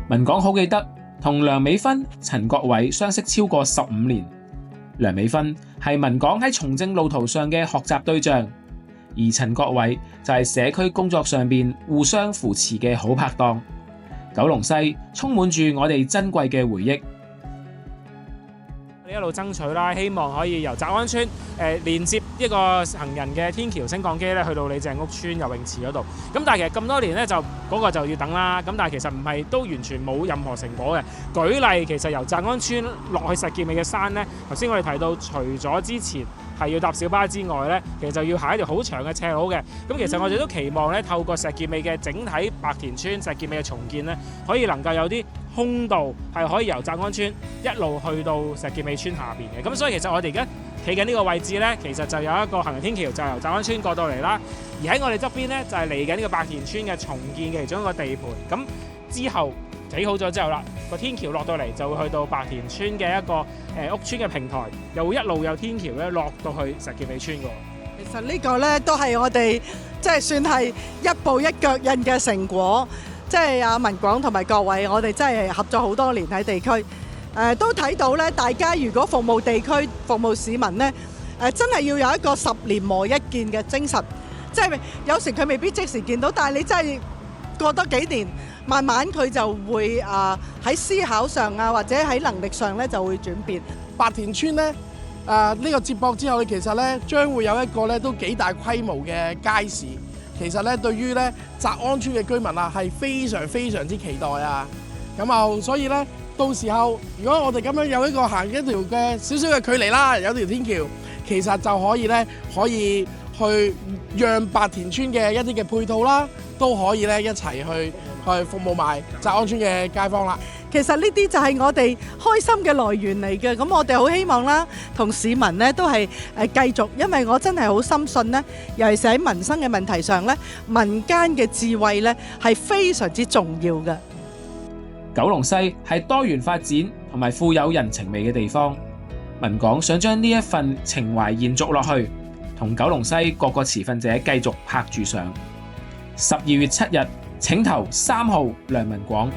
文廣好記得同梁美芬、陳國偉相識超過15年。梁美芬係文廣喺從政路途上嘅學習對象，而陳國偉就係社區工作上邊互相扶持嘅好拍檔。九龍西充滿住我哋珍貴嘅回憶。我哋一路爭取啦，希望可以由澤安村連接一個行人嘅天橋升降機咧，去到李鄭屋村游泳池嗰度。咁但係其實咁多年咧，就嗰個就要等啦。咁但係其實唔係都完全冇任何成果嘅。舉例，其實由澤安村落去石硤尾嘅山咧，頭先我哋提到，除咗之前係要搭小巴之外咧，其實就要行一條好長嘅斜路嘅。咁其實我哋都期望咧，透過石硤尾嘅整體白田村石硤尾嘅重建咧，可以能夠有啲通道係可以由澤安村一路去到石硤尾村下邊嘅。咁所以其實我哋而家企緊呢個位置咧，其實就有一個行人天橋，就由澤安村過到嚟啦。而喺我哋側邊咧，就係嚟緊呢個白田村嘅重建嘅其中一個地盤。咁之後起好咗之後啦，個天橋落到嚟就會去到白田村嘅一個屋村嘅平台，又會一路有天橋咧落到去石硤尾村㗎。其實呢個咧都係我哋即係算係一步一腳印嘅成果。即係阿文廣同埋各位，我哋真係合作好多年喺地區，都睇到咧，大家如果服務地區、服務市民咧，真係要有一個10年磨一劍嘅精神。即係有時佢未必即時見到，但係你真係過多幾年，慢慢佢就會喺思考上或者喺能力上咧就會轉變。白田村咧呢個接駁之後，其實咧將會有一個咧都幾大規模嘅街市。其實咧，對於咧澤安村嘅居民係非常非常之期待啊！咁所以咧，到時候如果我哋咁樣有一個行一條嘅少少嘅距離啦，有條天橋，其實就可以去讓白田村嘅一啲嘅配套啦，都可以咧一齊去服務埋澤安村嘅街坊啦。其實呢啲就係我哋開心嘅來源嚟嘅，咁我哋好希望啦，同市民咧都係繼續，因為我真係好深信咧，尤其是喺民生嘅問題上咧，民間嘅智慧咧係非常之重要嘅。九龍西係多元發展同埋富有人情味嘅地方，文廣想將呢一份情懷延續落去，同九龍西各個持份者繼續拍住上。12月7日，請投3號梁文廣。